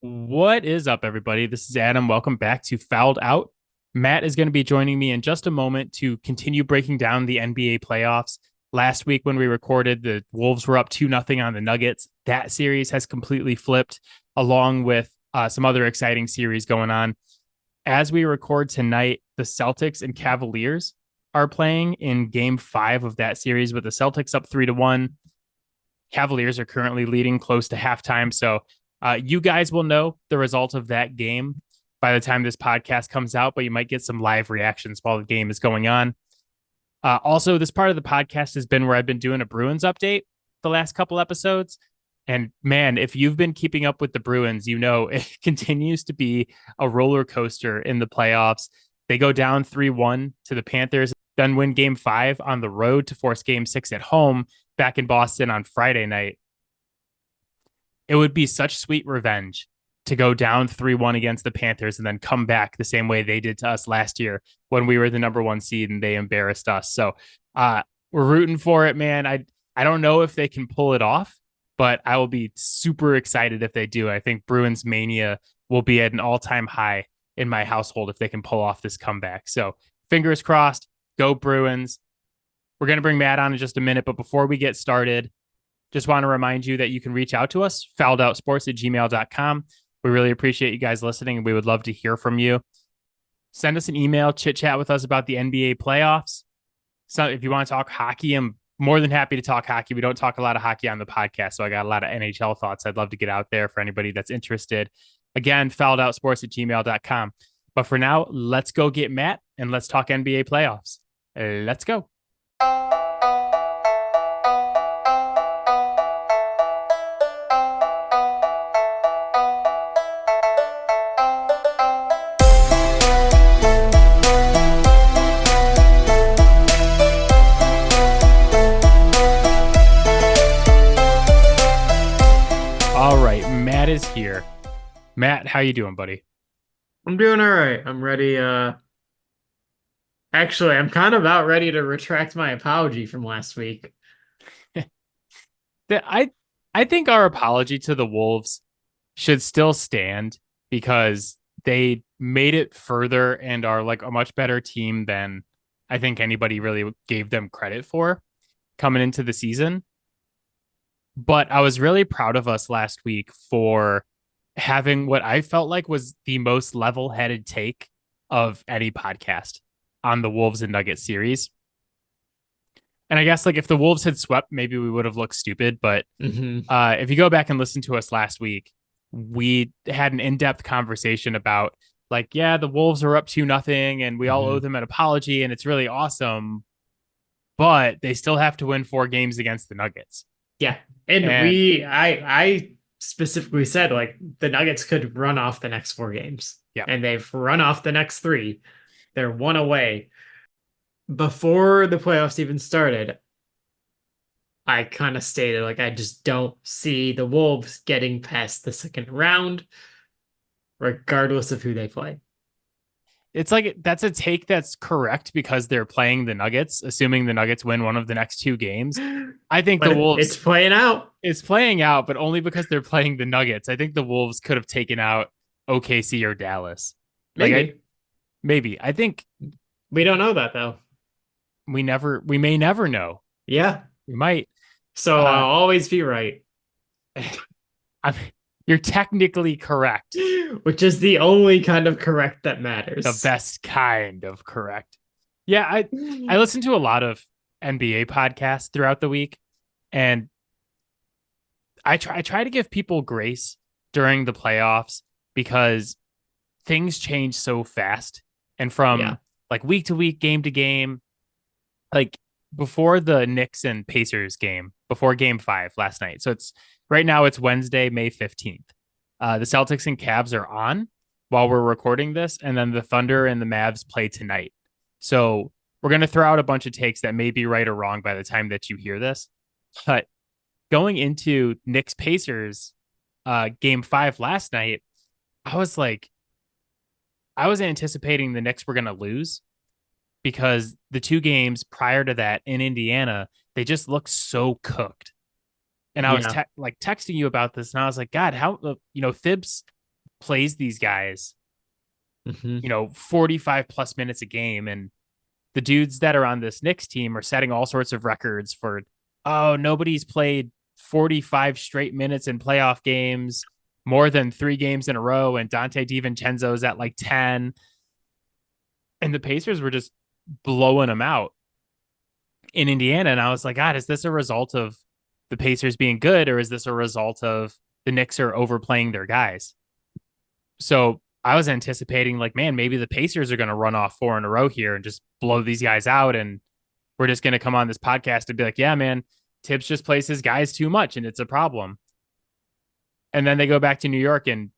What is up, everybody? This is Adam. Welcome back to Fouled Out. Matt is going to be joining me in just a moment to continue breaking down the NBA playoffs. Last week, when we recorded, the Wolves were up 2-0 on the Nuggets. That series has completely flipped, along with some other exciting series going on. As we record tonight, the Celtics and Cavaliers are playing in game 5 of that series, with the Celtics up 3-1. Cavaliers are currently leading close to halftime. So you guys will know the result of that game by the time this podcast comes out, but you might get some live reactions while the game is going on. Also, this part of the podcast has been where I've been doing a Bruins update the last couple episodes. And man, if you've been keeping up with the Bruins, you know it continues to be a roller coaster in the playoffs. They go down 3-1 to the Panthers, then win game 5 on the road to force game 6 at home back in Boston on Friday night. It would be such sweet revenge to go down 3-1 against the Panthers and then come back the same way they did to us last year when we were the number 1 seed and they embarrassed us. So we're rooting for it, man. I don't know if they can pull it off, but I will be super excited if they do. I think Bruins mania will be at an all-time high in my household if they can pull off this comeback. So fingers crossed, go Bruins. We're going to bring Matt on in just a minute, but before we get started, just want to remind you that you can reach out to us, fouledoutsports@gmail.com. We really appreciate you guys listening, and we would love to hear from you. Send us an email, chit-chat with us about the NBA playoffs. So if you want to talk hockey, I'm more than happy to talk hockey. We don't talk a lot of hockey on the podcast, so I got a lot of NHL thoughts I'd love to get out there for anybody that's interested. Again, fouledoutsports@gmail.com. But for now, let's go get Matt, and let's talk NBA playoffs. Let's go. Matt is here. Matt, how you doing, buddy? I'm doing all right. I'm ready. Actually, I'm kind of about ready to retract my apology from last week. I think our apology to the Wolves should still stand because they made it further and are like a much better team than I think anybody really gave them credit for coming into the season. But I was really proud of us last week for having what I felt like was the most level-headed take of any podcast on the Wolves and Nuggets series. And I guess like if the Wolves had swept, maybe we would have looked stupid. But if you go back and listen to us last week, we had an in-depth conversation about like, yeah, the Wolves are up 2-0 and we all owe them an apology and it's really awesome. But they still have to win 4 games against the Nuggets. Yeah. And I specifically said like the Nuggets could run off the next 4 games. Yeah. And they've run off the next 3. They're 1 away. Before the playoffs even started, I kind of stated like I just don't see the Wolves getting past the second round, regardless of who they play. It's like that's a take that's correct because they're playing the Nuggets, assuming the Nuggets win one of the next 2 games. I think the Wolves... It's playing out. It's playing out, but only because they're playing the Nuggets. I think the Wolves could have taken out OKC or Dallas. Maybe. Maybe. I think... We don't know that, though. We may never know. Yeah. We might. So I'll always be right. You're technically correct. Which is the only kind of correct that matters. The best kind of correct. Yeah, I listen to a lot of NBA podcasts throughout the week, and I try to give people grace during the playoffs because things change so fast. And from like week to week, game to game, like before the Knicks and Pacers game, before game 5 last night. So right now it's Wednesday, May 15th. The Celtics and Cavs are on while we're recording this, and then the Thunder and the Mavs play tonight. So we're going to throw out a bunch of takes that may be right or wrong by the time that you hear this. But going into Knicks Pacers game 5 last night, I was anticipating the Knicks were going to lose because the 2 games prior to that in Indiana, they just looked so cooked. And I was texting you about this, and I was like, God, how, Thibs plays these guys, Mm-hmm. 45 plus minutes a game. And the dudes that are on this Knicks team are setting all sorts of records for, oh, nobody's played 45 straight minutes in playoff games, more than 3 games in a row. And Dante DiVincenzo's at like 10. And the Pacers were just blowing them out in Indiana. And I was like, God, is this a result of the Pacers being good, or is this a result of the Knicks are overplaying their guys? So I was anticipating, like, man, maybe the Pacers are going to run off 4 in a row here and just blow these guys out. And we're just going to come on this podcast and be like, yeah, man, Tibbs just plays his guys too much and it's a problem. And then they go back to New York and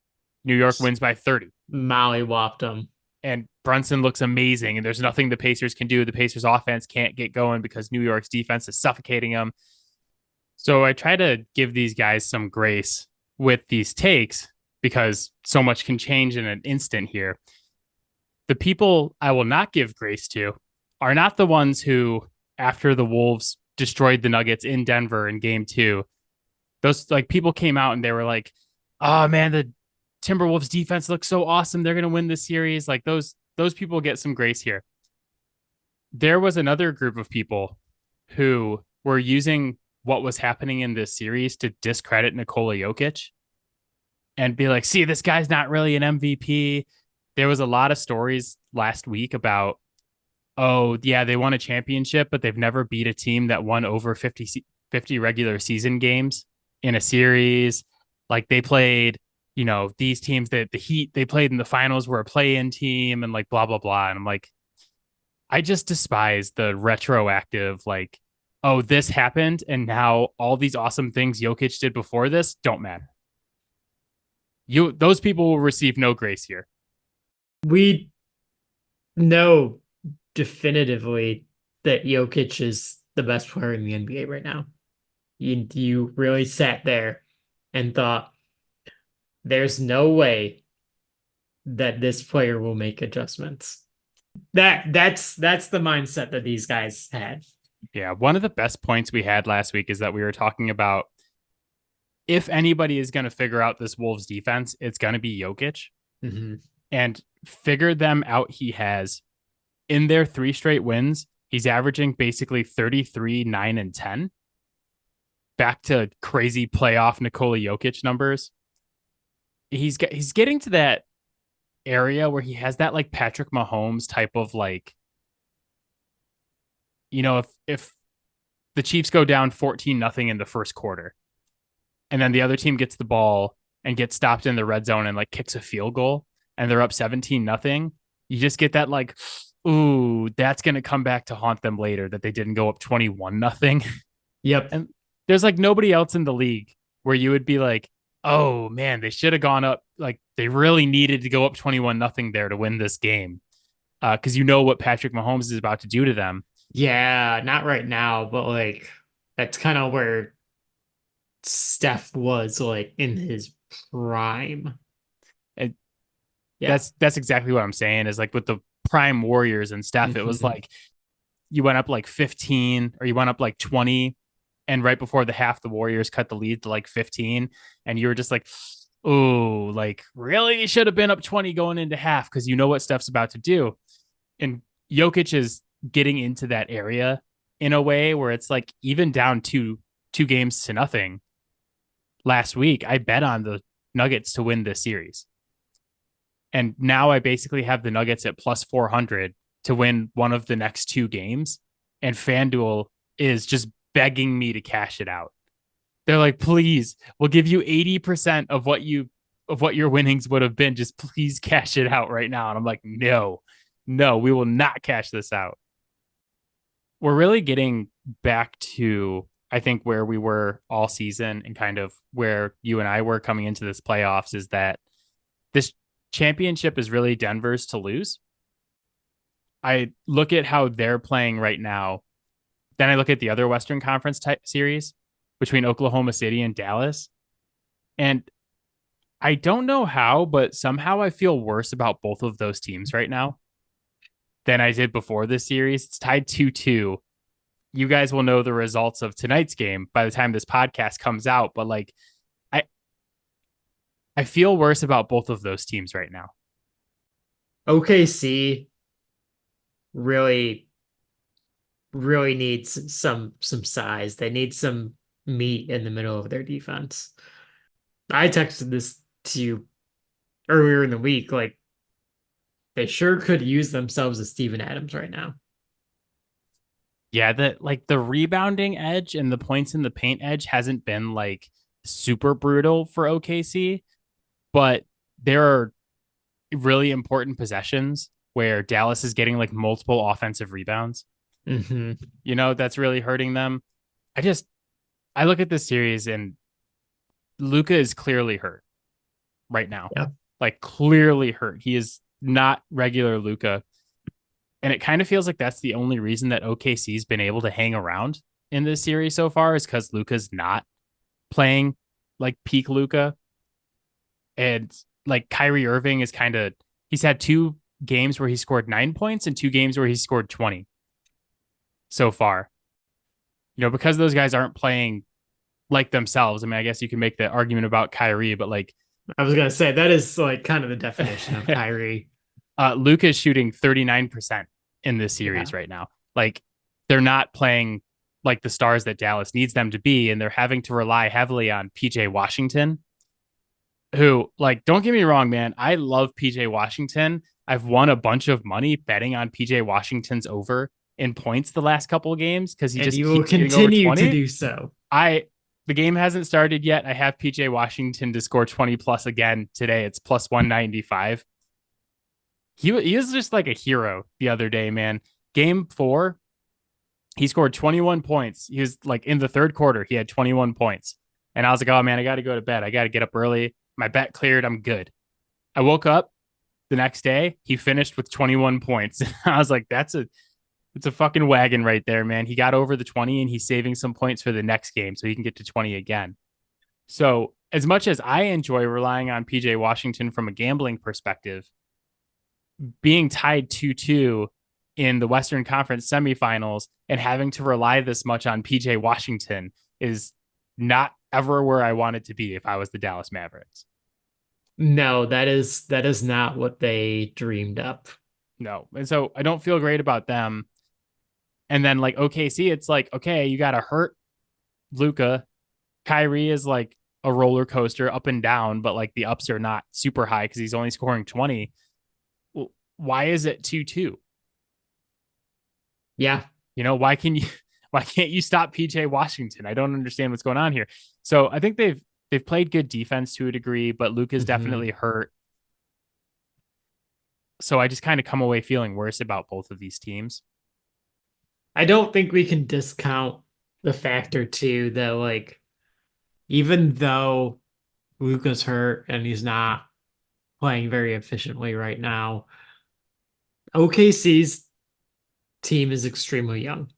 New York wins by 30. Molly whopped them. And Brunson looks amazing. And there's nothing the Pacers can do. The Pacers offense can't get going because New York's defense is suffocating them. So I try to give these guys some grace with these takes because so much can change in an instant here. The people I will not give grace to are not the ones who, after the Wolves destroyed the Nuggets in Denver in game 2, those like people came out and they were like, oh man, the Timberwolves defense looks so awesome. They're going to win this series. Like those people get some grace here. There was another group of people who were using what was happening in this series to discredit Nikola Jokic and be like, see, this guy's not really an MVP. There was a lot of stories last week about, oh, yeah, they won a championship, but they've never beat a team that won over 50 regular season games in a series. Like they played, these teams that the Heat they played in the finals were a play-in team and like blah, blah, blah. And I'm like, I just despise the retroactive, like, oh, this happened. And now all these awesome things Jokic did before this don't matter. Those people will receive no grace here. We know definitively that Jokic is the best player in the NBA right now. You really sat there and thought, there's no way that this player will make adjustments. That's the mindset that these guys had. Yeah, one of the best points we had last week is that we were talking about if anybody is going to figure out this Wolves defense, it's going to be Jokic. Mm-hmm. And figure them out he has. In their 3 straight wins, he's averaging basically 33, 9, and 10. Back to crazy playoff Nikola Jokic numbers. He's getting to that area where he has that like Patrick Mahomes type of like, if the Chiefs go down 14-0 in the first quarter, and then the other team gets the ball and gets stopped in the red zone and like kicks a field goal, and they're up 17-0, you just get that like, ooh, that's going to come back to haunt them later that they didn't go up 21-0. Yep. And there's like nobody else in the league where you would be like, oh man, they should have gone up. Like they really needed to go up 21-0 there to win this game. Because what Patrick Mahomes is about to do to them. Yeah, not right now, but like that's kind of where Steph was like in his prime. And that's exactly what I'm saying is like with the prime Warriors and Steph, Mm-hmm. It was like you went up like 15 or you went up like 20. And right before the half, the Warriors cut the lead to like 15. And you were just like, oh, like really should have been up 20 going into half because you know what Steph's about to do. And Jokic is getting into that area in a way where it's like even down 2-0 last week, I bet on the Nuggets to win this series. And now I basically have the Nuggets at plus 400 to win one of the next 2 games. And FanDuel is just begging me to cash it out. They're like, please, we'll give you 80% of what your winnings would have been. Just please cash it out right now. And I'm like, no, we will not cash this out. We're really getting back to, I think, where we were all season and kind of where you and I were coming into this playoffs is that this championship is really Denver's to lose. I look at how they're playing right now. Then I look at the other Western Conference type series between Oklahoma City and Dallas. And I don't know how, but somehow I feel worse about both of those teams right now than I did before this series. It's tied 2-2. You guys will know the results of tonight's game by the time this podcast comes out. But like, I feel worse about both of those teams right now. OKC really, really needs some size. They need some meat in the middle of their defense. I texted this to you earlier in the week. Like they sure could use themselves as Steven Adams right now. Yeah, the rebounding edge and the points in the paint edge hasn't been like super brutal for OKC, but there are really important possessions where Dallas is getting like multiple offensive rebounds. Hmm. That's really hurting them. I look at this series and Luka is clearly hurt right now. Yeah. Like clearly hurt. He is not regular Luka. And it kind of feels like that's the only reason that OKC's been able to hang around in this series so far is because Luka's not playing like peak Luka. And like Kyrie Irving is he's had 2 games where he scored 9 points and 2 games where he scored 20 so far. Because those guys aren't playing like themselves. I mean, I guess you can make the argument about Kyrie, but like I was gonna say that is like kind of the definition of Kyrie. Luka is shooting 39% in this Yeah. series right now. Like they're not playing like the stars that Dallas needs them to be, and they're having to rely heavily on PJ Washington, who, like, don't get me wrong, man. I love PJ Washington. I've won a bunch of money betting on PJ Washington's over in points the last couple of games because he And just you will keeps getting over continue to 20. do so. The game hasn't started yet. I have PJ Washington to score 20 plus again today. It's plus 195. He was just like a hero the other day, man. Game 4, he scored 21 points. He was like in the third quarter, he had 21 points. And I was like, oh man, I got to go to bed. I got to get up early. My bet cleared. I'm good. I woke up the next day. He finished with 21 points. I was like, it's a fucking wagon right there, man. He got over the 20 and he's saving some points for the next game so he can get to 20 again. So, as much as I enjoy relying on PJ Washington from a gambling perspective, being tied 2-2 in the Western Conference semifinals and having to rely this much on PJ Washington is not ever where I wanted to be if I was the Dallas Mavericks. No, that is not what they dreamed up. No. And so I don't feel great about them. And then like OKC, it's like, okay, you got to hurt Luka. Kyrie is like a roller coaster up and down, but like the ups are not super high because he's only scoring 20. Well, why is it 2-2? Yeah. Why can't you stop PJ Washington? I don't understand what's going on here. So I think they've played good defense to a degree, but Luke is Hmm. definitely hurt. So I just kind of come away feeling worse about both of these teams. I don't think we can discount the factor too that like even though Luka's hurt and he's not playing very efficiently right now, OKC's team is extremely young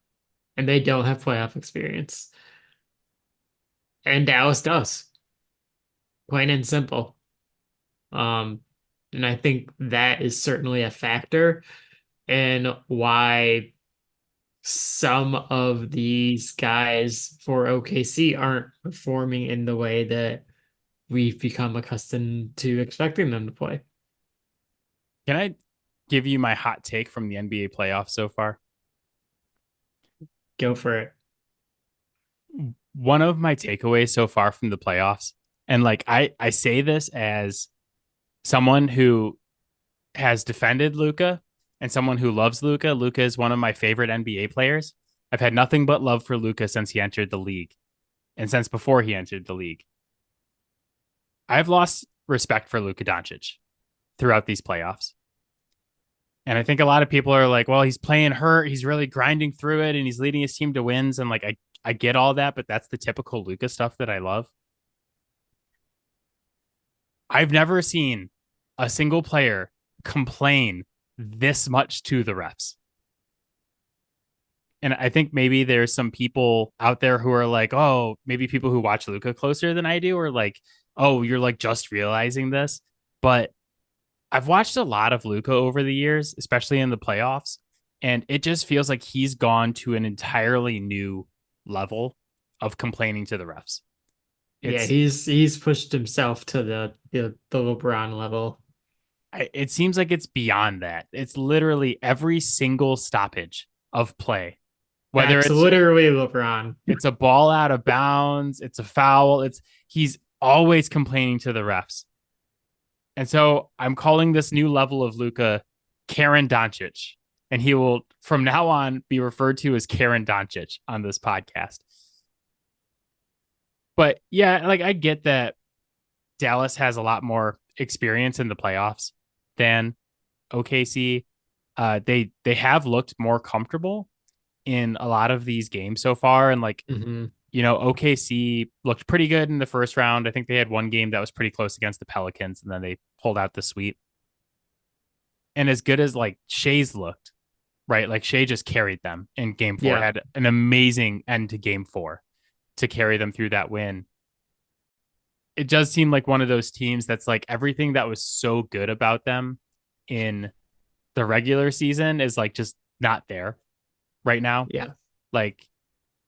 and they don't have playoff experience. And Dallas does, plain and simple. Um, and I think that is certainly a factor in why some of these guys for OKC aren't performing in the way that we've become accustomed to expecting them to play. Can I give you my hot take from the NBA playoffs so far? Go for it. One of my takeaways so far from the playoffs, and like I say this as someone who has defended Luka and someone who loves Luka. Luka is one of my favorite NBA players. I've had nothing but love for Luka since he entered the league and since before he entered the league. I've lost respect for Luka Doncic throughout these playoffs. And I think a lot of people are like, well, he's playing hurt. He's really grinding through it and he's leading his team to wins. And like, I get all that, but that's the typical Luka stuff that I love. I've never seen a single player complain this much to the refs. And I think maybe there's some people out there who are like, oh, maybe people who watch Luka closer than I do are like, oh, you're like just realizing this. But I've watched a lot of Luka over the years, especially in the playoffs, and it just feels like he's gone to an entirely new level of complaining to the refs. Yeah, It's he's pushed himself to the LeBron level. it seems like it's beyond that. It's literally every single stoppage of play, whether That's it's literally LeBron. a ball out of bounds, it's a foul, it's he's always complaining to the refs. And so I'm calling this new level of Luka Karen Doncic. And he will from now on be referred to as Karen Doncic on this podcast. But yeah, like I get that Dallas has a lot more experience in the playoffs than OKC. They have looked more comfortable in a lot of these games so far, and like Hmm. OKC looked pretty good in the first round. I think they had one game that was pretty close against the Pelicans, and then they pulled out the sweep. And as good as like Shea's looked, right? Like Shea just carried them in game four, Yeah. had an amazing end to game four to carry them through that win. It does seem like one of those teams that's like everything that was so good about them in the regular season is like just not there right now. Yeah. Like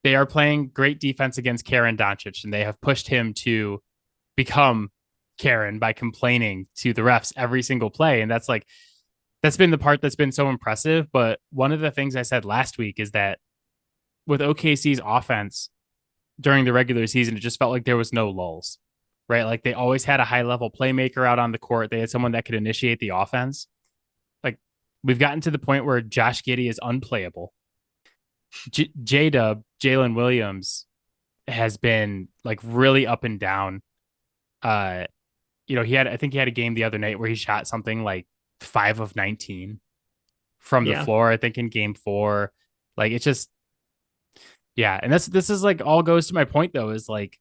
they are playing great defense against Karen Doncic, and they have pushed him to become Karen by complaining to the refs every single play. And that's been the part that's been so impressive. But one of the things I said last week is that with OKC's offense during the regular season, it just felt like there was no lulls, right? Like they always had a high level playmaker out on the court. They had someone that could initiate the offense. Like we've gotten to the point where Josh Giddey is unplayable. J Dub, Jalen Williams has been like really up and down. Uh, I think he had a game the other night where he shot something like 5 of 19 from the Yeah. floor, I think in game four. Like it's just, yeah. And this is like all goes to my point though, is like,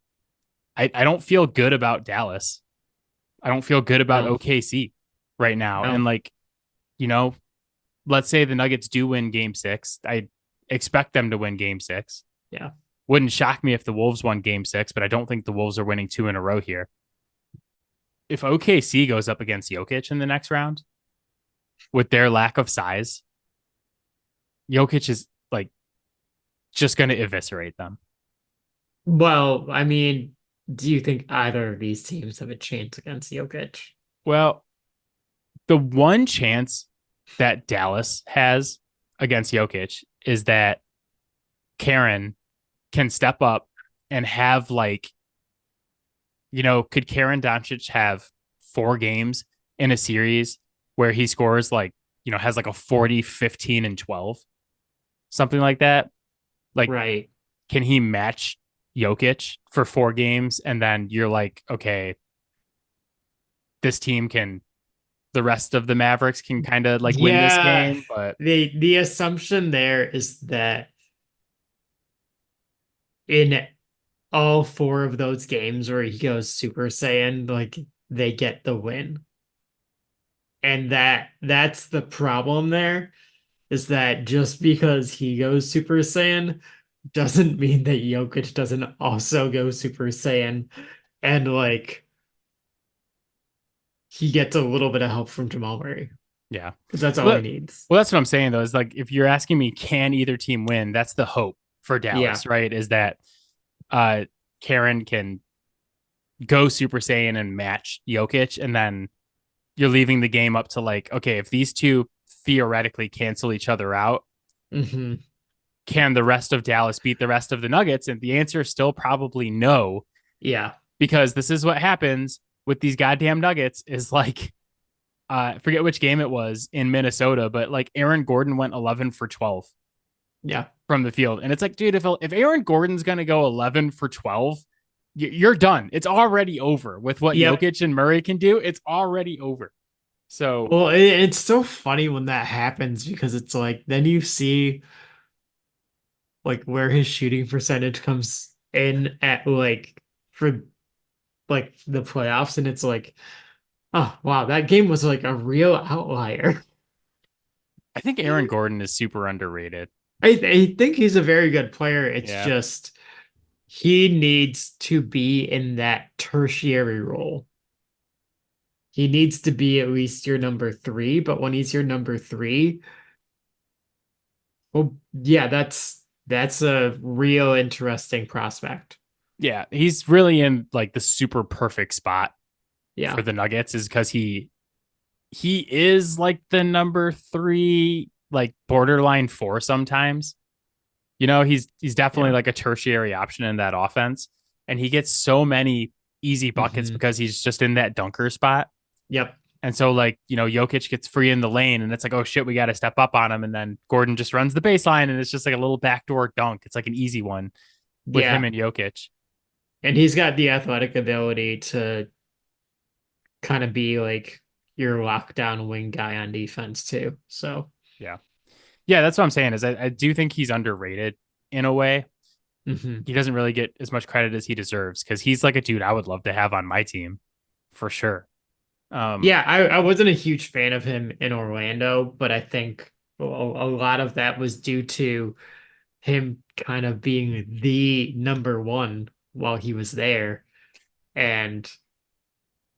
I don't feel good about Dallas. I don't feel good about No. OKC right now. No. And like, you know, let's say the Nuggets do win game six. I expect them to win game six. Yeah. Wouldn't shock me if the Wolves won game six, but I don't think the Wolves are winning two in a row here. If OKC goes up against Jokic in the next round with their lack of size, Jokic is like just going to eviscerate them. Well, I mean, do you think either of these teams have a chance against Jokic? Well, the one chance that Dallas has against Jokic is that Karen can step up and have like, could Karen Doncic have 4 games in a series where he scores like, has like a 40, 15, and 12, something like that? Like, Right. can he match Jokic for 4 games? And then you're like, okay, this team can, the rest of the Mavericks can kind of like win this Yeah. game. But The assumption there is that in all 4 of those games where he goes Super Saiyan, like they get the win. And that's the problem there, is that just because he goes Super Saiyan doesn't mean that Jokic doesn't also go Super Saiyan, and like he gets a little bit of help from Jamal Murray yeah. because that's all he Well, needs. well, that's what I'm saying though, is like if you're asking me, can either team win? That's the hope for Yeah. Dallas, right? Is that uh Karen can go Super Saiyan and match Jokic, and then you're leaving the game up to like, okay, if these two theoretically cancel each other out, Hmm. can the rest of Dallas beat the rest of the Nuggets? And the answer is still probably no, Yeah. because this is what happens with these goddamn Nuggets is like, I forget which game it was in Minnesota, but like Aaron Gordon went 11 for 12 Yeah. from the field. And it's like, dude, if Aaron Gordon's going to go 11 for 12, you're done. It's already over with what Yep. Jokic and Murray can do. It's already over. So, Well, it's so funny when that happens because it's like then you see like where his shooting percentage comes in at like for like the playoffs, and it's like, oh wow, that game was like a real outlier. I think Aaron Gordon is super underrated. I think he's a very good player. It's Yeah. just he needs to be in that tertiary role. He needs to be at least your number 3, but when he's your number 3, well, yeah, that's a real interesting prospect. Yeah, he's really in like the super perfect spot for Yeah. the Nuggets is because he is like the number three, like borderline four sometimes. He's definitely Yeah. like a tertiary option in that offense. And he gets so many easy buckets Hmm. because he's just in that dunker spot. Yep. And so like, Jokic gets free in the lane and it's like, oh shit, we got to step up on him. And then Gordon just runs the baseline and it's just like a little backdoor dunk. It's like an easy one with him Yeah. and Jokic. And he's got the athletic ability to kind of be like your lockdown wing guy on defense too. So, Yeah. Yeah, that's what I'm saying is I do think he's underrated in a way. mhm. He doesn't really get as much credit as he deserves because he's like a dude I would love to have on my team for sure. Um, Yeah, I wasn't a huge fan of him in Orlando, but I think a lot of that was due to him kind of being the number one while he was there. And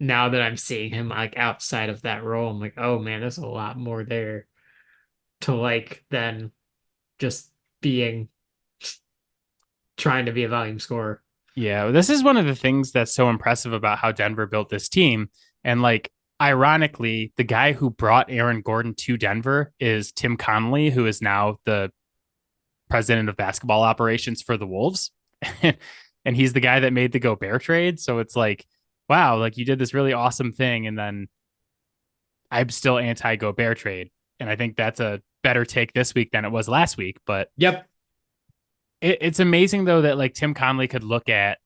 now that I'm seeing him like outside of that role, I'm like, oh man, there's a lot more there to like than just being trying to be a volume scorer. yeah, this is one of the things that's so impressive about how Denver built this team. And like, ironically, the guy who brought Aaron Gordon to Denver is Tim Connolly, who is now the president of basketball operations for the Wolves. And he's the guy that made the Gobert trade. So it's like, wow, like you did this really awesome thing. And then I'm still anti Gobert trade. And I think that's a better take this week than it was last week. But Yep. it's amazing though that like Tim Conley could look at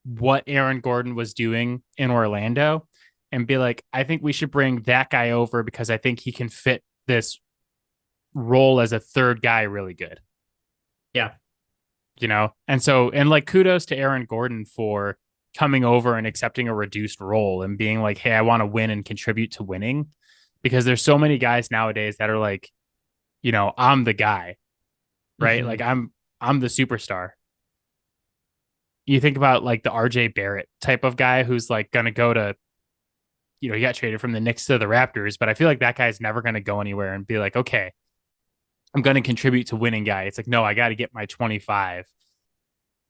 what Aaron Gordon was doing in Orlando and be like, I think we should bring that guy over because I think he can fit this role as a third guy really good. Yeah. And so, and like kudos to Aaron Gordon for coming over and accepting a reduced role and being like, hey, I want to win and contribute to winning because there's so many guys nowadays that are like, I'm the guy, right? Hmm. Like I'm the superstar. You think about like the RJ Barrett type of guy who's like going to go to, he got traded from the Knicks to the Raptors, but I feel like that guy's never going to go anywhere and be like, okay, I'm going to contribute to winning guy. It's like, no, I got to get my 25.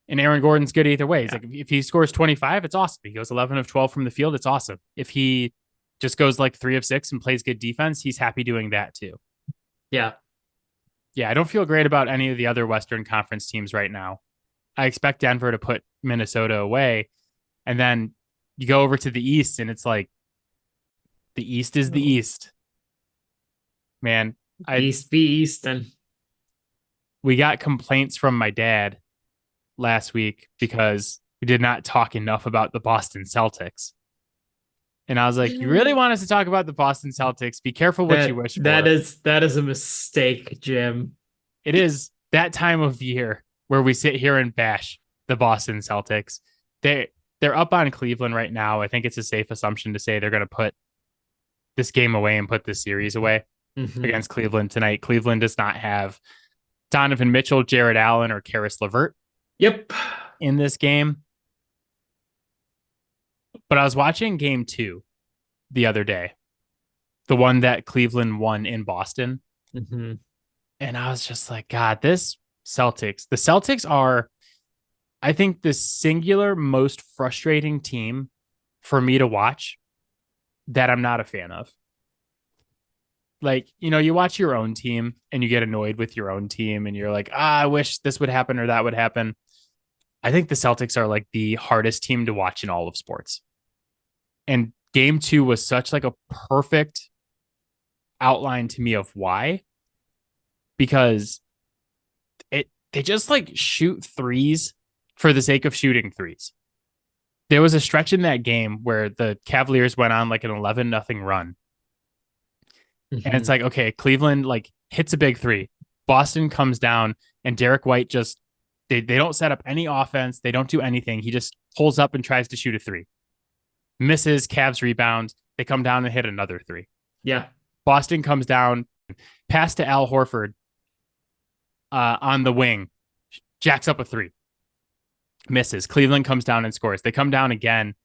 And Aaron Gordon's good either way. He's Yeah. like, if he scores 25, it's awesome. He goes 11 of 12 from the field, it's awesome. If he just goes like 3 of 6 and plays good defense, he's happy doing that too. Yeah. Yeah, I don't feel great about any of the other Western Conference teams right now. I expect Denver to put Minnesota away. And then you go over to the East, and it's like the East is the Oh, East. Man, I East be East and we got complaints from my dad last week because we did not talk enough about the Boston Celtics. And I was like, you really want us to talk about the Boston Celtics? Be careful what you that wish that for. is that is a mistake, Jim. It is that time of year where we sit here and bash the Boston Celtics. They're up on Cleveland right now. I think it's a safe assumption to say they're going to put this game away and put this series away Hmm. against Cleveland tonight. Cleveland does not have Donovan Mitchell, Jared Allen, or Karis LeVert Yep. in this game. But I was watching game 2 the other day, the one that Cleveland won in Boston. Hmm. And I was just like, God, the Celtics are, I think, the singular most frustrating team for me to watch that I'm not a fan of. Like, you watch your own team and you get annoyed with your own team and you're like, I wish this would happen or that would happen. I think the Celtics are like the hardest team to watch in all of sports. And game 2 was such like a perfect outline to me of why, because they just like shoot threes for the sake of shooting threes. There was a stretch in that game where the Cavaliers went on like an 11-0 run. And it's Hmm. like, okay, Cleveland like hits a big three. Boston comes down and Derek White just they don't set up any offense. They don't do anything. He just pulls up and tries to shoot a three. Misses, Cavs rebound. They come down and hit another three. Yeah. Boston comes down, pass to Al Horford on the wing, jacks up a three, misses. Cleveland comes down and scores. They come down again.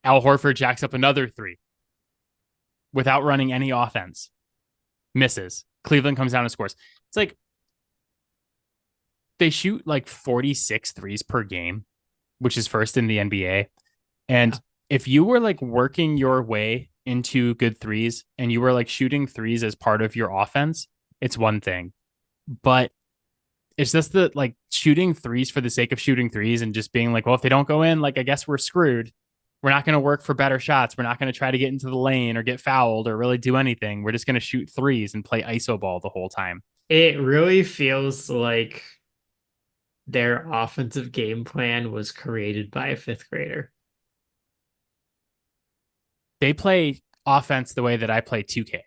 Al Horford jacks up another three without running any offense, misses. Cleveland comes down and scores. It's like they shoot like 46 threes per game. which is first in the NBA. And Yeah. if you were like working your way into good threes and you were like shooting threes as part of your offense, it's one thing. But it's just that like shooting threes for the sake of shooting threes and just being like, well, if they don't go in, like I guess we're screwed. We're not going to work for better shots. We're not going to try to get into the lane or get fouled or really do anything. We're just going to shoot threes and play iso ball the whole time. It really feels like their offensive game plan was created by a fifth grader. They play offense the way that I play 2K,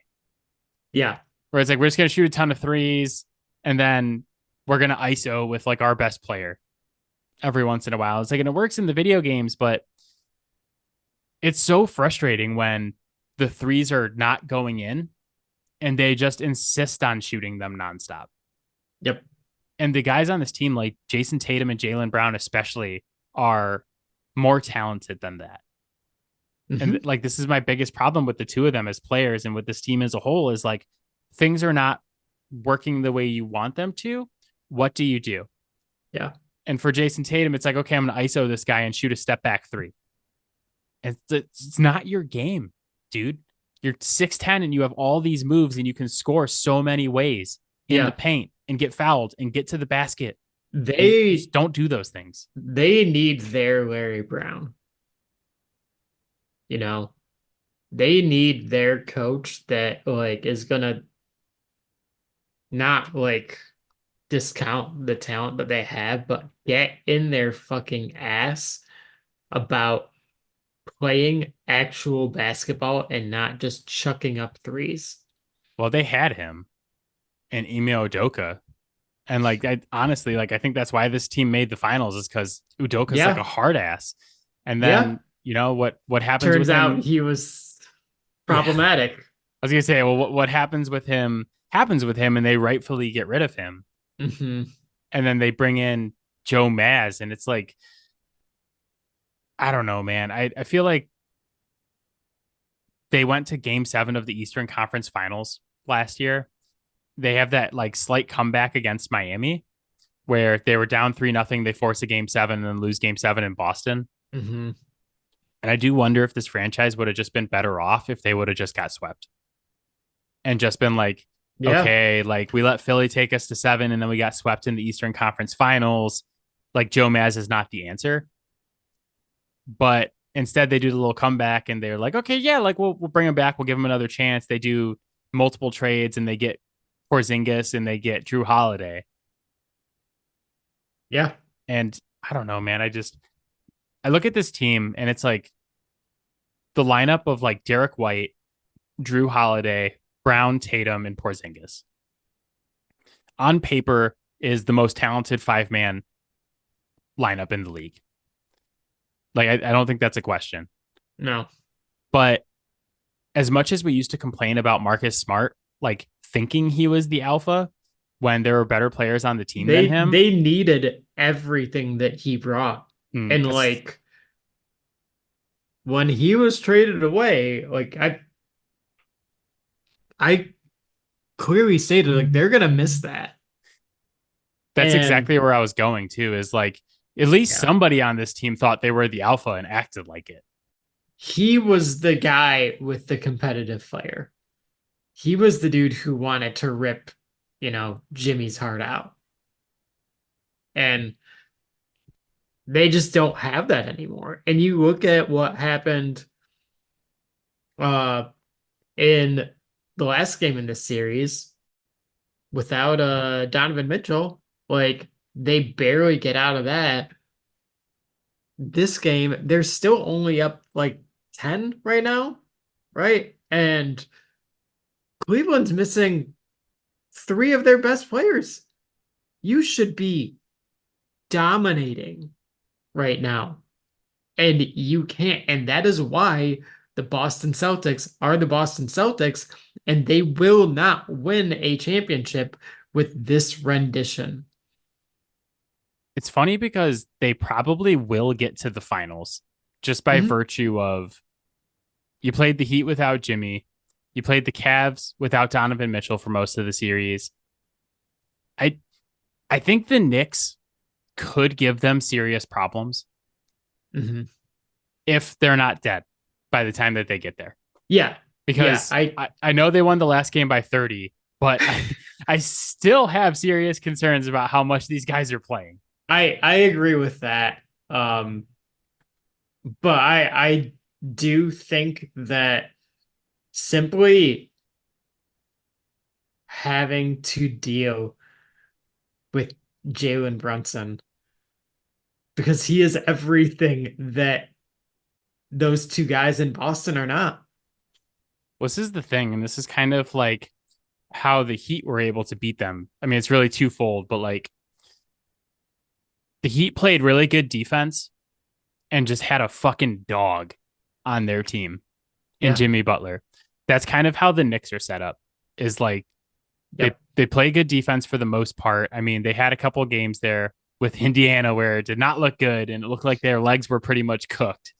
Yeah. where it's like we're just going to shoot a ton of threes and then we're going to iso with like our best player every once in a while. It's like, and it works in the video games, but it's so frustrating when the threes are not going in and they just insist on shooting them nonstop. Yep. And the guys on this team, like Jason Tatum and Jaylen Brown, especially, are more talented than that. And Hmm. like, this is my biggest problem with the two of them as players and with this team as a whole is like things are not working the way you want them to. What do you do? Yeah. And for Jason Tatum, it's like, okay, I'm going to ISO this guy and shoot a step back three. It's not your game, dude. You're 6'10 and you have all these moves and you can score so many ways in the Yeah. paint and get fouled and get to the basket. And you They just don't do those things. they need their Larry Brown. You know, they need their coach that like is gonna not like discount the talent that they have, but get in their fucking ass about playing actual basketball and not just chucking up threes. Well, they had him and Ime Udoka. And like I honestly like I think that's why this team made the finals is because Udoka's like a Yeah. hard ass. And Yeah. then you know what happens with Turns out him? he was Yeah. problematic. I was gonna say, well, what happens with him and they rightfully get rid of him. Hmm. And then they bring in Joe Maz, and it's like, I don't know, man. I feel like they went to game 7 of the Eastern Conference Finals last year. They have that like slight comeback against Miami where they were down 3-0. They force a game 7 and then lose game 7 in Boston. Hmm. And I do wonder if this franchise would have just been better off if they would have just got swept and just been like, Yeah. okay, like we let Philly take us to 7 and then we got swept in the Eastern Conference Finals. Like Joe Maz is not the answer. But instead, they do the little comeback and they're like, okay, yeah, like we'll bring him back. We'll give him another chance. They do multiple trades and they get Porzingis and they get Drew Holiday. Yeah. And I don't know, man. I look at this team and it's like the lineup of like Derek White, Drew Holiday, Brown, Tatum, and Porzingis on paper is the most talented 5-man lineup in the league. Like I don't think that's a question. No. But as much as we used to complain about Marcus Smart, like thinking he was the alpha when there were better players on the team than him, They needed everything that he brought. And because like when he was traded away, like I clearly stated like they're gonna miss that. that's And exactly where I was going to is like at least yeah, somebody on this team thought they were the alpha and acted like it. he was the guy with the competitive fire. He was the dude who wanted to rip, Jimmy's heart out. And they just don't have that anymore. And you look at what happened uh in the last game in this series without Donovan Mitchell, like they barely get out of that. This game, they're still only up like 10 right now, right? And Cleveland's missing three of their best players. You should be dominating right now. And you can't. And that is why the Boston Celtics are the Boston Celtics, and they will not win a championship with this rendition. It's funny because they probably will get to the finals just by Mhm. virtue of you played the Heat without Jimmy, you played the Cavs without Donovan Mitchell for most of the series. I I think the Knicks could give them serious problems. Mhm. if they're not dead by the time that they get there. Yeah. Yeah. Because I know they won the last game by 30, but I still have serious concerns about how much these guys are playing. I agree with that. But I do think that simply having to deal with Jalen Brunson, because he is everything that those two guys in Boston are not. Well, this is the thing, and this is kind of like how the Heat were able to beat them. I mean, it's really twofold, but like the Heat played really good defense and just had a fucking dog on their team in Yeah. Jimmy Butler. That's kind of how the Knicks are set up. Is like Yep. they play good defense for the most part. I mean, they had a couple of games there with Indiana where it did not look good and it looked like their legs were pretty much cooked.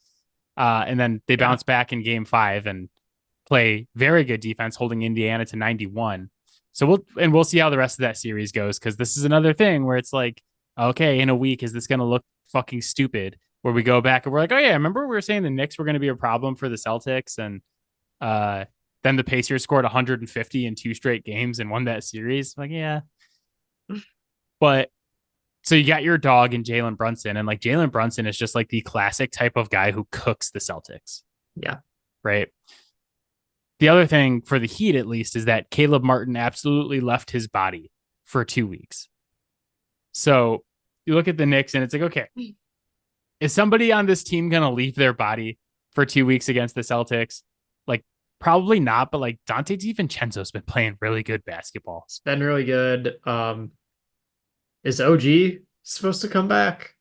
And then they Yeah. bounce back in game 5 and play very good defense, holding Indiana to 91. So we'll see how the rest of that series goes, because this is another thing where it's like, okay, in a week, is this going to look fucking stupid? Where we go back and we're like, oh yeah, remember we were saying the Knicks were going to be a problem for the Celtics, and uh, then the Pacers scored 150 in 2 straight games and won that series. Like, yeah, but so you got your dog in Jalen Brunson, and like Jalen Brunson is just like the classic type of guy who cooks the Celtics, Yeah. right? The other thing for the Heat, at least, is that Caleb Martin absolutely left his body for 2 weeks. So you look at the Knicks and it's like, okay, is somebody on this team going to leave their body for 2 weeks against the Celtics? Like, probably not, but like Dante DiVincenzo's been playing really good basketball. It's been really good. Is OG supposed to come back?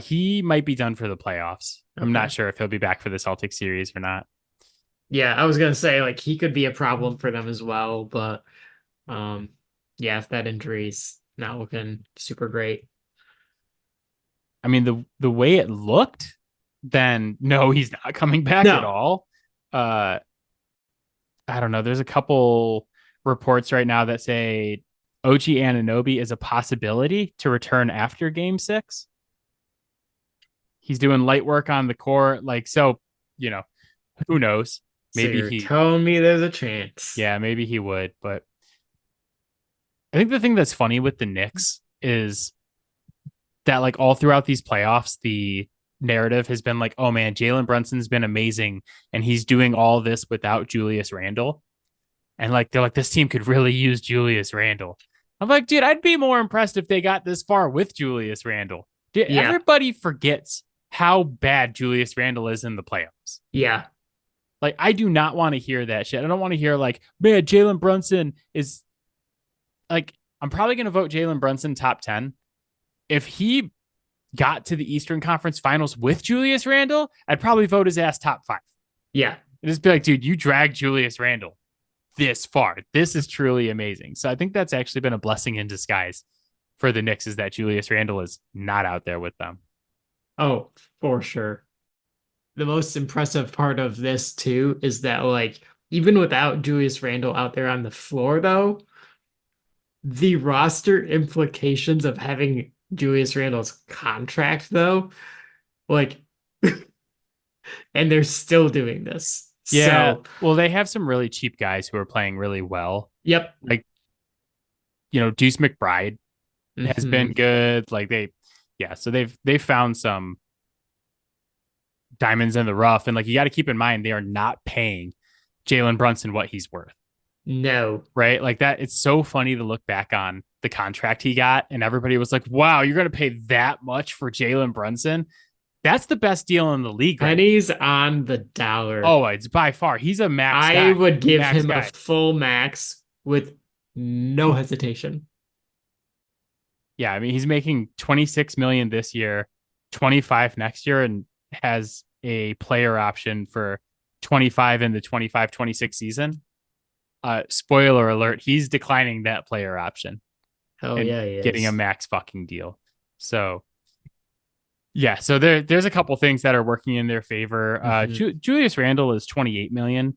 He might be done for the playoffs. I'm not Okay. sure if he'll be back for the Celtics series or not. Yeah, I was gonna say like he could be a problem for them as well, but um yeah, if that injury's not looking super great. I mean, the way it looked, then no, he's not coming back at No. all. Uh, I don't know. There's a couple reports right now that say OG Anunoby is a possibility to return after game 6. He's doing light work on the court. Like, so, you know, who knows? So Maybe you're he, telling me there's a chance. yeah, maybe he would. But I think the thing that's funny with the Knicks is that, like, all throughout these playoffs, the narrative has been like, oh man, Jalen Brunson's been amazing. And he's doing all this without Julius Randle. And like they're like, this team could really use Julius Randle. I'm like, dude, I'd be more impressed if they got this far with Julius Randle. Dude, Yeah. everybody forgets how bad Julius Randle is in the playoffs. Yeah. Like, I do not want to hear that shit. I don't want to hear like, man, Jalen Brunson is like, I'm probably going to vote Jalen Brunson top 10. If he got to the Eastern Conference Finals with Julius Randle, I'd probably vote his ass top 5. Yeah. And just be like, dude, you dragged Julius Randle this far. This is truly amazing. So I think that's actually been a blessing in disguise for the Knicks, is that Julius Randle is not out there with them. Oh, for sure. The most impressive part of this too is that like even without Julius Randle out there on the floor though, the roster implications of having Julius Randle's contract though, like and they're still doing this. Yeah. So, Well, they have some really cheap guys who are playing really well. yep. Like, Deuce McBride has been Hmm. good. Like yeah. So they've found some diamonds in the rough. And like, you got to keep in mind, they are not paying Jalen Brunson what he's worth. No. Right. Like that. It's so funny to look back on the contract he got. And everybody was like, wow, you're going to pay that much for Jalen Brunson. That's the best deal in the league. Right? Pennies on the dollar. Oh, it's by far. He's a max I guy. would give Max him a guy. full max with no hesitation. Yeah, I mean, he's making 26 million this year, 25 next year, and has a player option for 25 in the 25-26 season. Spoiler alert, he's declining that player option Hell and yeah, he getting a is. max fucking deal. So yeah, so there's a couple things that are working in their favor. Mhm. Julius Randle is 28 million.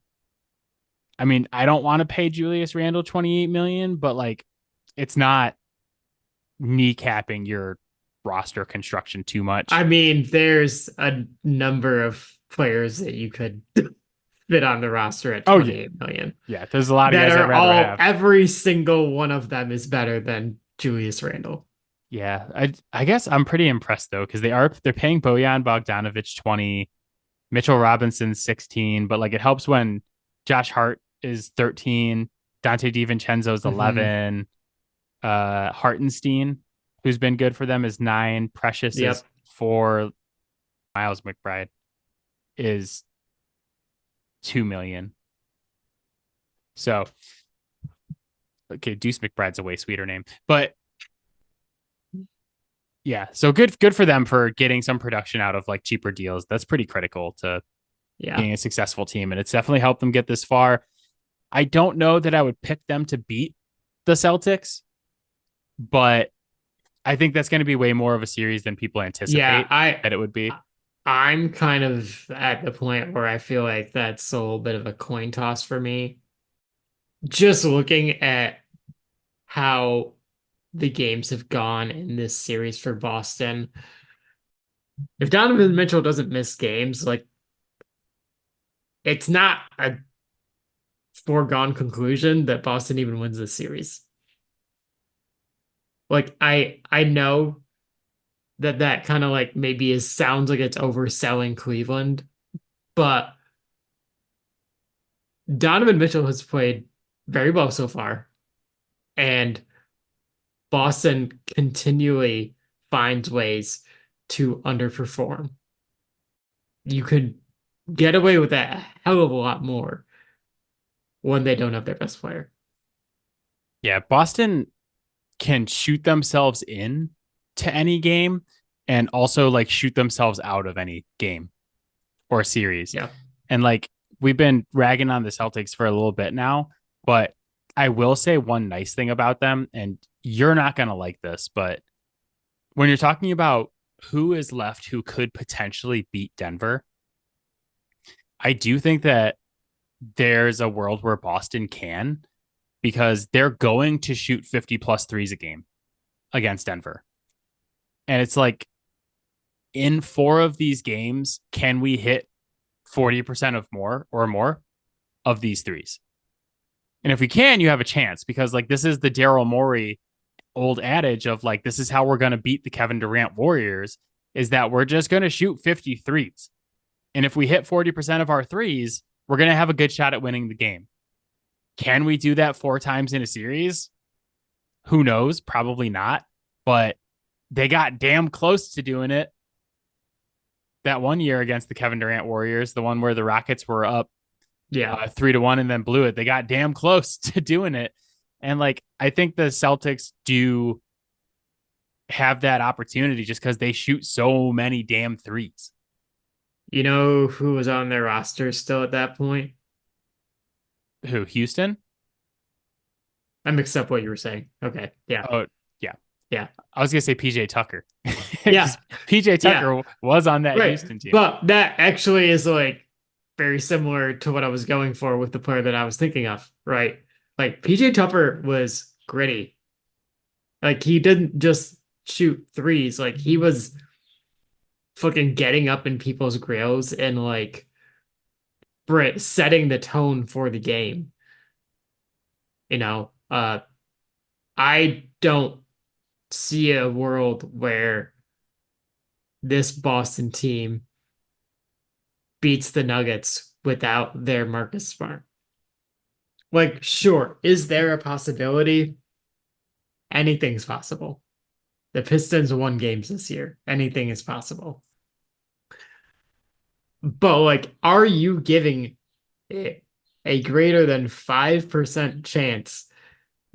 I mean, I don't want to pay Julius Randle 28 million, but like, it's not kneecapping your roster construction too much. I mean, there's a number of players that you could fit on the roster at Oh yeah, 28 million yeah. There's a lot of that guys I'd are rather all, have. every single one of them is better than Julius Randle. Yeah, I guess I'm pretty impressed though because they're paying Bojan Bogdanovic 20, Mitchell Robinson 16, but like it helps when Josh Hart is 13, Dante DiVincenzo is Mm-hmm. 11, Hartenstein, who's been good for them, is 9, Precious is Yep. 4, Miles McBride is 2 million. So okay, Deuce McBride's a way sweeter name, but yeah, so good for them for getting some production out of like cheaper deals. That's pretty critical to Yeah. being a successful team, and it's definitely helped them get this far. I don't know that I would pick them to beat the Celtics, but I think that's going to be way more of a series than people Yeah, anticipate that it would be. I'm kind of at the point where I feel like that's a little bit of a coin toss for me. Just looking at how the games have gone in this series for Boston. If Donovan Mitchell doesn't miss games, like it's not a foregone conclusion that Boston even wins this series. Like I know that kind of like maybe is sounds like it's overselling Cleveland, but Donovan Mitchell has played very well so far, and Boston continually finds ways to underperform. You could get away with that a hell of a lot more when they don't have their best player. Yeah, Boston can shoot themselves in to any game and also like shoot themselves out of any game or series. Yeah. And like we've been ragging on the Celtics for a little bit now, but I will say one nice thing about them, and you're not going to like this, but when you're talking about who is left who could potentially beat Denver, I do think that there's a world where Boston can because they're going to shoot 50 plus threes a game against Denver. And it's like in 4 of these games, can we hit 40% of more or more of these threes? And if we can, you have a chance because like this is the Daryl Morey old adage of like, this is how we're going to beat the Kevin Durant Warriors is that we're just going to shoot 50 threes. And if we hit 40% of our threes, we're going to have a good shot at winning the game. Can we do that 4 times in a series? Who knows? Probably not. But they got damn close to doing it that one year against the Kevin Durant Warriors, the one where the Rockets were up Yeah. 3-1 and then blew it. They got damn close to doing it. And like, I think the Celtics do have that opportunity just because they shoot so many damn threes. You know who was on their roster still at that point? Who, Houston? I mixed up what you were saying. Okay. Yeah. Oh, yeah. Yeah. I was going to say PJ Tucker. Yeah. PJ Tucker Yeah. was on that Right. Houston team. But that actually is like very similar to what I was going for with the player that I was thinking of, right? Like PJ Tucker was gritty. Like he didn't just shoot threes, like he was fucking getting up in people's grills and like setting the tone for the game. You know, I don't see a world where this Boston team beats the Nuggets without their Marcus Smart. Like, sure, is there a possibility? Anything's possible. The Pistons won games this year. Anything is possible. But like, are you giving it a greater than 5% chance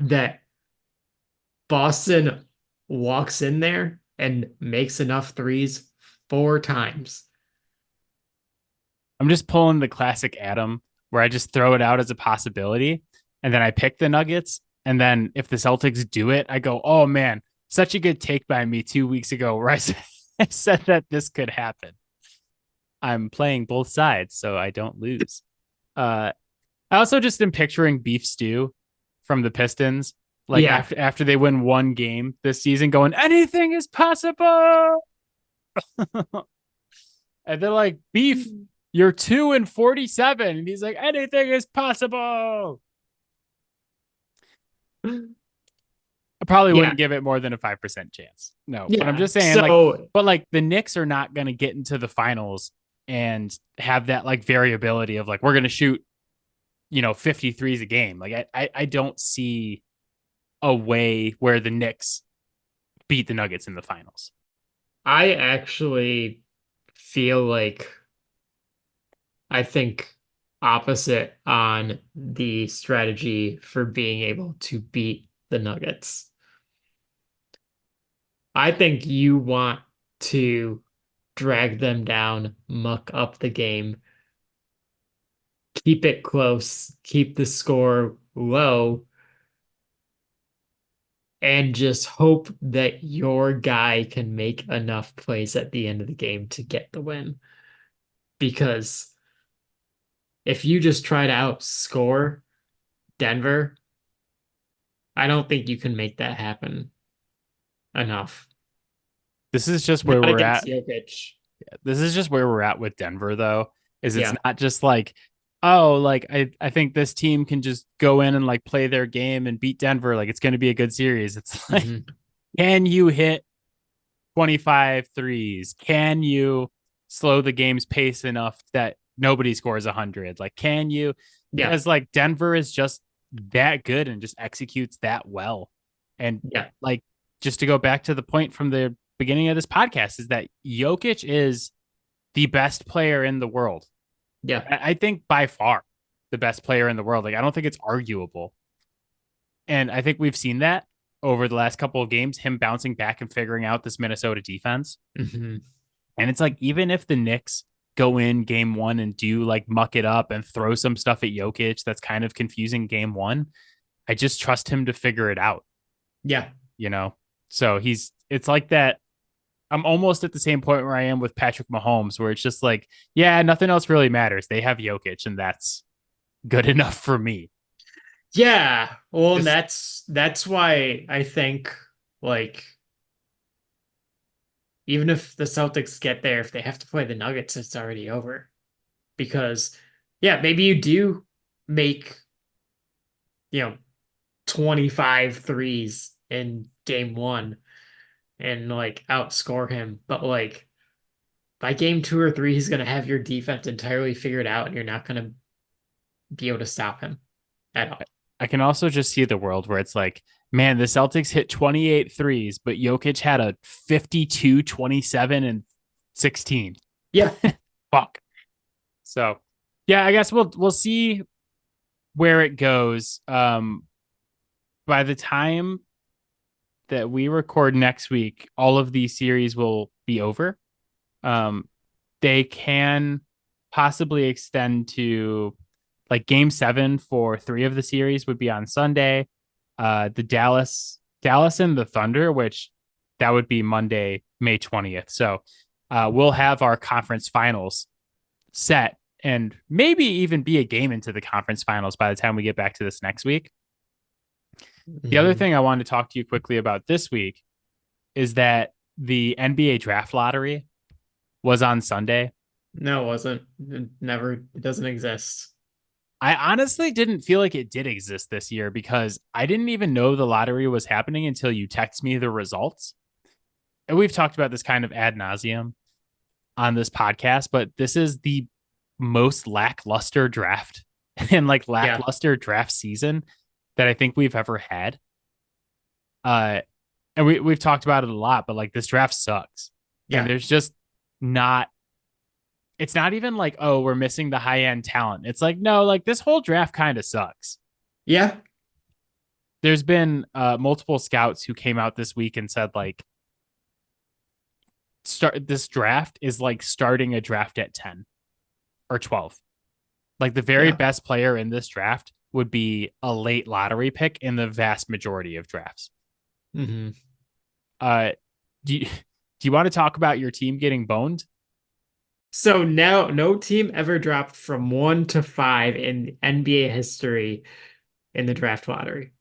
that Boston walks in there and makes enough threes 4 times? I'm just pulling the classic Adam where I just throw it out as a possibility and then I pick the Nuggets. And then if the Celtics do it, I go, oh man, such a good take by me 2 weeks ago where I said that this could happen. I'm playing both sides so I don't lose. I also just am picturing beef stew from the Pistons Like Yeah. after they win one game this season, going anything is possible, and they're like, Beef, you're 2-47, and he's like, anything is possible. I probably Yeah. wouldn't give it more than a 5% chance. No, but I'm Yeah. just saying, like, So but like the Knicks are not going to get into the finals and have that like variability of like we're going to shoot 53s a game. Like I don't see a way where the Knicks beat the Nuggets in the finals. I actually feel like I think opposite on the strategy for being able to beat the Nuggets. I think you want to drag them down, muck up the game, keep it close, keep the score low, and just hope that your guy can make enough plays at the end of the game to get the win. Because if you just try to outscore Denver, I don't think you can make that happen enough. This is just where Not we're against at. Jokic. This is just where we're at with Denver, though. Is it's Yeah. not just like, oh, like I think this team can just go in and like play their game and beat Denver. Like it's going to be a good series. It's like, Hmm. can you hit 25 threes? Can you slow the game's pace enough that nobody scores 100? Like, can you? Yeah. Because like Denver is just that good and just executes that well. And Yeah. like, just to go back to the point from the beginning of this podcast, is that Jokic is the best player in the world. Yeah. I think by far the best player in the world. Like, I don't think it's arguable. And I think we've seen that over the last couple of games, him bouncing back and figuring out this Minnesota defense. Hmm. And it's like, even if the Knicks go in game one and do like muck it up and throw some stuff at Jokic that's kind of confusing game one, I just trust him to figure it out, Yeah. you know? So it's like that. I'm almost at the same point where I am with Patrick Mahomes, where it's just like, yeah, nothing else really matters. They have Jokic, and that's good enough for me. Yeah. Well, and Just that's why I think like even if the Celtics get there, if they have to play the Nuggets, it's already over. Because yeah, maybe you do make, you know, 25 threes in game one and like outscore him. But like by game two or three, he's gonna have your defense entirely figured out and you're not gonna be able to stop him at all. I can also just see the world where it's like, man, the Celtics hit 28 threes, but Jokic had a 52, 27, and 16. Yeah. Fuck. So, yeah, I guess we'll see where it goes. By the time that we record next week, all of these series will be over. They can possibly extend to like game 7 for 3 of the series would be on Sunday. The Dallas and the Thunder, which that would be Monday, May 20th. So we'll have our conference finals set and maybe even be a game into the conference finals by the time we get back to this next week. The other Mhm. thing I wanted to talk to you quickly about this week is that the NBA draft lottery was on Sunday. No, it wasn't. It never, it doesn't exist. I honestly didn't feel like it did exist this year because I didn't even know the lottery was happening until you text me the results. And we've talked about this kind of ad nauseum on this podcast, but this is the most lackluster draft and like Yeah. lackluster draft season that I think we've ever had. Uh, and we've talked about it a lot, but like this draft sucks. And Yeah. there's just not it's not even like, oh, we're missing the high end talent. It's like, no, like this whole draft kind of sucks. Yeah. There's been multiple scouts who came out this week and said like start this draft is like starting a draft at 10 or 12. Like the very Yeah. best player in this draft would be a late lottery pick in the vast majority of drafts. Hmm. Uh do you want to talk about your team getting boned? So now no team ever dropped from 1 to 5 in NBA history in the draft lottery.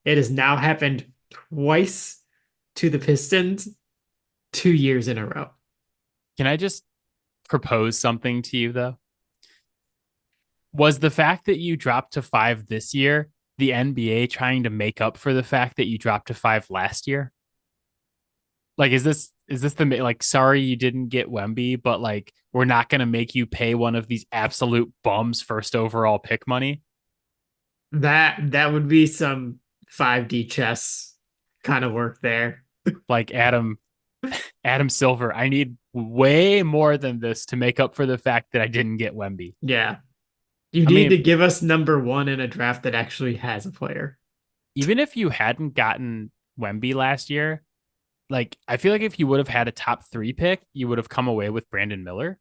It has now happened twice to the Pistons, 2 years in a row. Can I just propose something to you though? Was the fact that you dropped to 5 this year the NBA trying to make up for the fact that you dropped to 5 last year? Like, is this the like? Sorry, you didn't get Wemby, but like, we're not gonna make you pay one of these absolute bums first overall pick money. That would be some 5D chess kind of work there. Like Adam Silver, I need way more than this to make up for the fact that I didn't get Wemby. Yeah. You I need to mean, give us number one in a draft that actually has a player. even if you hadn't gotten Wemby last year, like I feel like if you would have had a top 3 pick, you would have come away with Brandon Miller,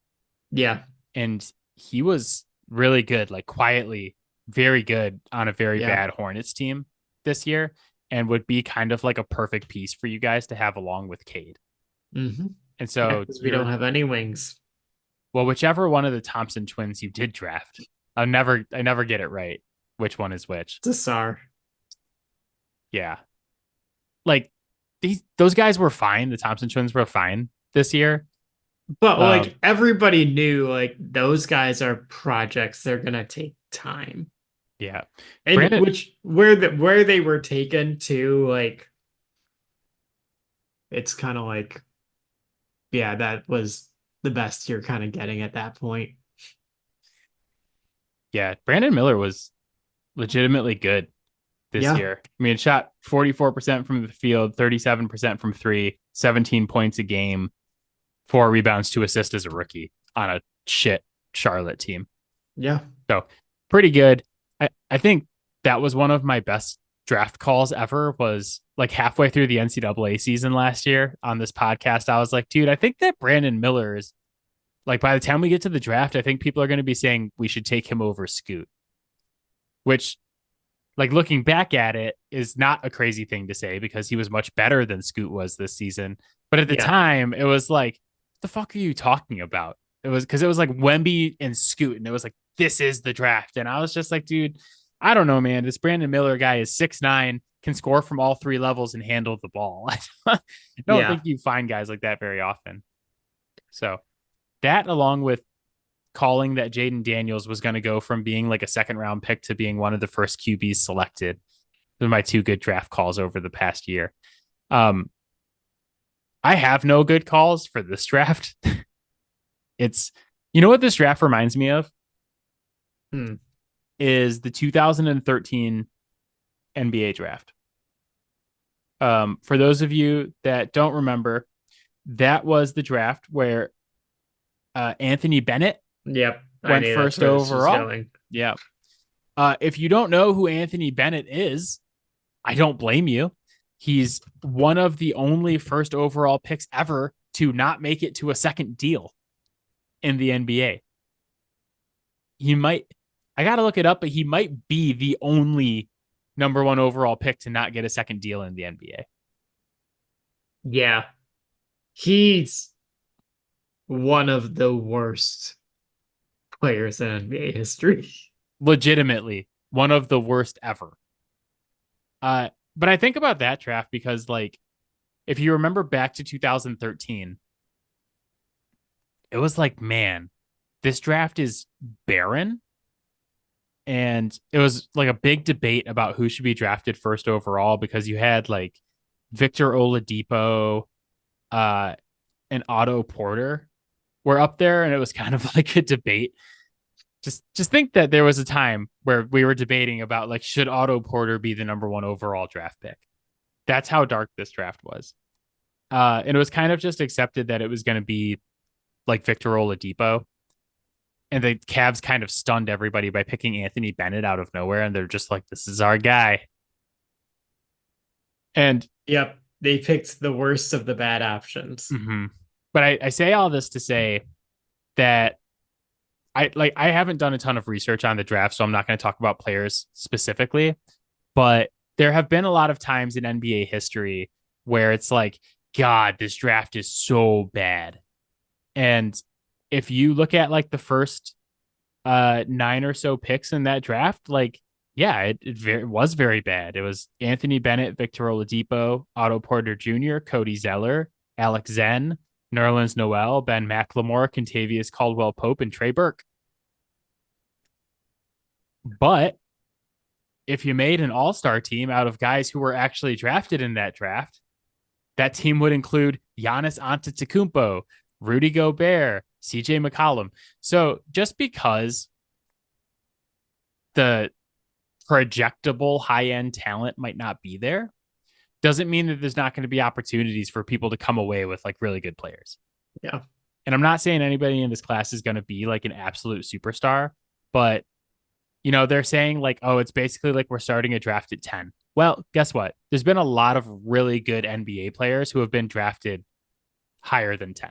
Yeah. and he was really good, like quietly very good on a very Yeah. bad Hornets team this year, and would be kind of like a perfect piece for you guys to have along with Cade. Mm-hmm. And Yeah, so because we don't you're have any wings. well, whichever one of the Thompson twins you did draft, I never get it right which one is which. It's a SAR. Yeah. Like those guys were fine. The Thompson twins were fine this year. But Um, like everybody knew like those guys are projects. They're gonna take time. yeah. And Brandon, which where they were taken to, like it's kind of like, yeah, that was the best you're kind of getting at that point. yeah, Brandon Miller was legitimately good this Yeah. year. I mean, it shot 44% from the field, 37% from three, 17 points a game, 4 rebounds, 2 assists as a rookie on a shit Charlotte team. Yeah. So pretty good. I think that was one of my best draft calls ever. Was like halfway through the NCAA season last year on this podcast. I was like, dude, I think that Brandon Miller is like, by the time we get to the draft, I think people are going to be saying we should take him over Scoot, which, like, looking back at it, is not a crazy thing to say because he was much better than Scoot was this season. But at the Yeah. time, it was like, what the fuck are you talking about? It was because it was like Wemby and Scoot, and it was like, this is the draft. And I was just like, dude, I don't know, man. This Brandon Miller guy is 6'9", can score from all 3 levels and handle the ball. I don't Yeah. think you find guys like that very often. So that, along with calling that Jaden Daniels was going to go from being like a second round pick to being one of the first QBs selected, those are my 2 good draft calls over the past year. I have no good calls for this draft. It's, you know what this draft reminds me of? Hmm. Is the 2013 NBA draft. For those of you that don't remember, that was the draft where Anthony Bennett Yep. I went knew that's first where this was overall. going. Yeah. If you don't know who Anthony Bennett is, I don't blame you. He's one of the only first overall picks ever to not make it to a second deal in the NBA. He might, I got to look it up, but he might be the only number 1 overall pick to not get a second deal in the NBA. Yeah. He's one of the worst players in NBA history. Legitimately one of the worst ever. But I think about that draft because, like, if you remember back to 2013, it was like, man, this draft is barren. And it was like a big debate about who should be drafted first overall because you had like Victor Oladipo, and Otto Porter were up there, and it was kind of like a debate. Just think that there was a time where we were debating about like, should Otto Porter be the number 1 overall draft pick? That's how dark this draft was. And it was kind of just accepted that it was going to be like Victor Oladipo. And the Cavs kind of stunned everybody by picking Anthony Bennett out of nowhere. And they're just like, this is our guy. And Yep. They picked the worst of the bad options. But I say all this to say that I haven't done a ton of research on the draft, so I'm not going to talk about players specifically. But there have been a lot of times in NBA history where it's like, God, this draft is so bad. And if you look at like the first 9 or so picks in that draft, like Yeah, it was very bad. It was Anthony Bennett, Victor Oladipo, Otto Porter Jr., Cody Zeller, Alex Zen, Nerlens Noel, Ben McLemore, Contavious Caldwell Pope, and Trey Burke. But if you made an all-star team out of guys who were actually drafted in that draft, that team would include Giannis Antetokounmpo, Rudy Gobert, CJ McCollum. So just because the projectable high-end talent might not be there doesn't mean that there's not going to be opportunities for people to come away with like really good players. Yeah. And I'm not saying anybody in this class is going to be like an absolute superstar, but they're saying like, oh, it's basically like we're starting a draft at 10. Well, guess what? There's been a lot of really good NBA players who have been drafted higher than 10.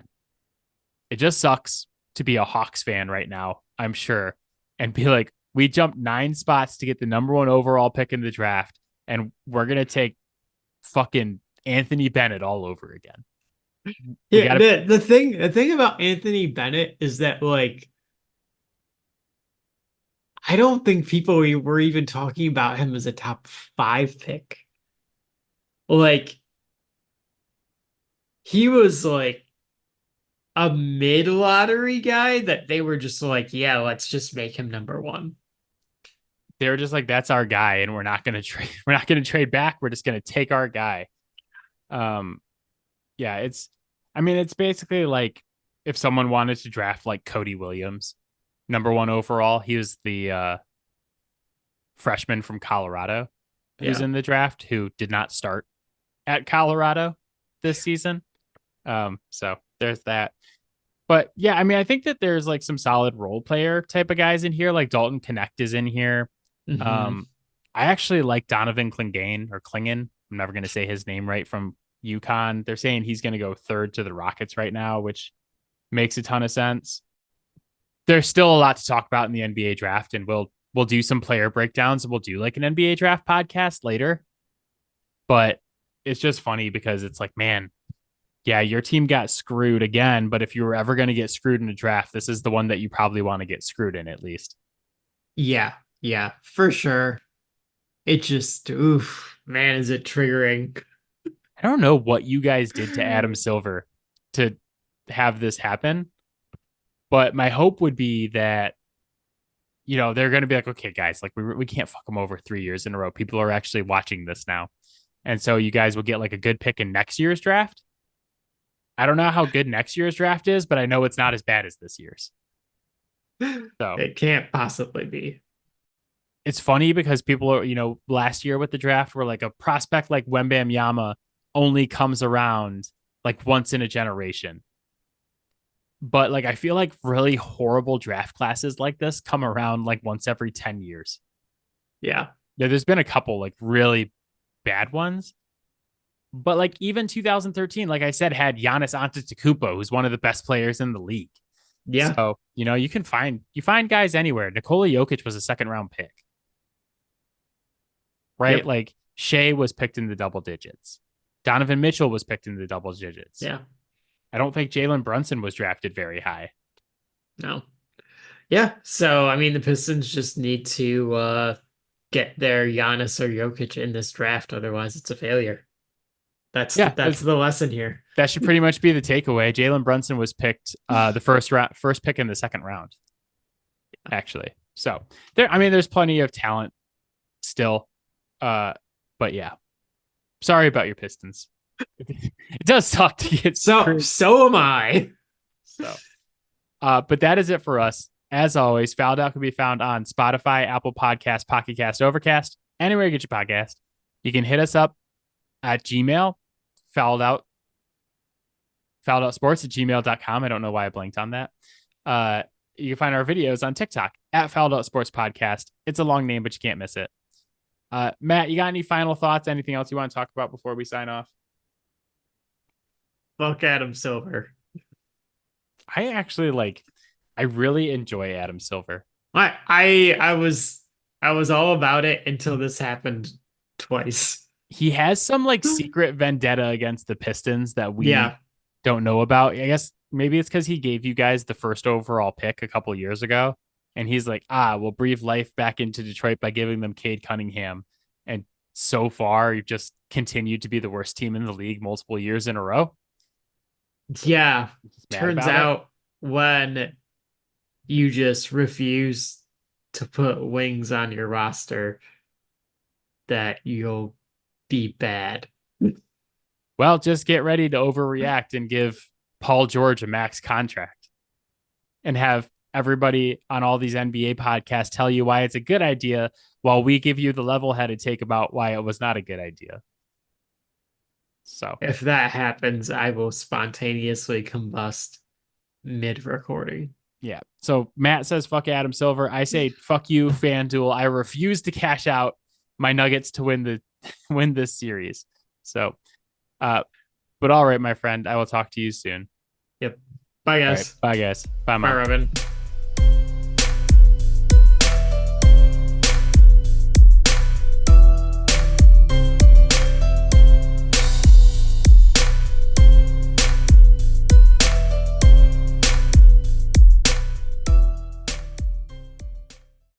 It just sucks to be a Hawks fan right now, I'm sure, and be like, we jumped 9 spots to get the number 1 overall pick in the draft, and we're going to take fucking Anthony Bennett all over again. Yeah, the thing about Anthony Bennett is that like I don't think people were even talking about him as a top 5 pick. Like he was like a mid-lottery guy that they were just like, yeah, let's just make him number 1. They were just like, that's our guy, and we're not gonna trade. We're not gonna trade back. We're just gonna take our guy. Yeah, it's basically like if someone wanted to draft like Cody Williams, number 1 overall. He was the freshman from Colorado who's in the draft, who did not start at Colorado this season. So there's that. But yeah, I think that there's like some solid role player type of guys in here. Like Dalton Connect is in here. Mm-hmm. I actually like Donovan Clingan or Klingon. I'm never going to say his name right, from UConn. They're saying he's going to go 3rd to the Rockets right now, which makes a ton of sense. There's still a lot to talk about in the NBA draft, and we'll do some player breakdowns. We'll do like an NBA draft podcast later. But it's just funny because it's like, man, yeah, your team got screwed again, but if you were ever going to get screwed in a draft, this is the one that you probably want to get screwed in at least. Yeah, for sure. It just, oof, man, is it triggering. I don't know what you guys did to Adam Silver to have this happen, but my hope would be that, they're going to be like, okay, guys, like we can't fuck them over 3 years in a row. People are actually watching this now. And so you guys will get like a good pick in next year's draft. I don't know how good next year's draft is, but I know it's not as bad as this year's. So it can't possibly be. It's funny because people are, last year with the draft were like a prospect like Wembanyama only comes around like once in a generation. But like I feel like really horrible draft classes like this come around like once every 10 years. Yeah. There's been a couple like really bad ones. But like even 2013, like I said, had Giannis Antetokounmpo, who's one of the best players in the league. Yeah. So, you find guys anywhere. Nikola Jokic was a 2nd-round pick. Right? Yep. Like Shea was picked in the double digits. Donovan Mitchell was picked in the double digits. Yeah. I don't think Jalen Brunson was drafted very high. No. Yeah. So, the Pistons just need to get their Giannis or Jokic in this draft. Otherwise, it's a failure. That's the lesson here. That should pretty much be the takeaway. Jalen Brunson was picked the first pick in the 2nd round, actually. So there's plenty of talent still. But yeah, sorry about your Pistons. It does suck to get screwed. So am I. So, but that is it for us. As always, Fouled Out can be found on Spotify, Apple Podcasts, Pocket Cast, Overcast, anywhere you get your podcast. You can hit us up at Gmail, fouledOutsports@gmail.com. I don't know why I blanked on that. You can find our videos on TikTok at Fouled Out Sports Podcast. It's a long name, but you can't miss it. Matt, you got any final thoughts? Anything else you want to talk about before we sign off? Fuck Adam Silver. I really enjoy Adam Silver. I was all about it until this happened twice. He has some like secret vendetta against the Pistons that we don't know about. I guess maybe it's because he gave you guys the 1st overall pick a couple years ago, And he's like, we'll breathe life back into Detroit by giving them Cade Cunningham. And so far, you've just continued to be the worst team in the league multiple years in a row. Yeah. Just mad Turns about it. out when you just refuse to put wings on your roster, that you'll be bad. Well, just get ready to overreact and give Paul George a max contract and have everybody on all these NBA podcasts tell you why it's a good idea while we give you the level headed take about why it was not a good idea. So If that happens, I will spontaneously combust mid recording. yeah. So Matt says fuck Adam Silver. I say fuck you, FanDuel. I refuse to cash out my Nuggets to win this series. So but all right, my friend, I will talk to you soon. Yep. Bye, All right. guys. Bye guys. Bye, Bye, Mom. Robin.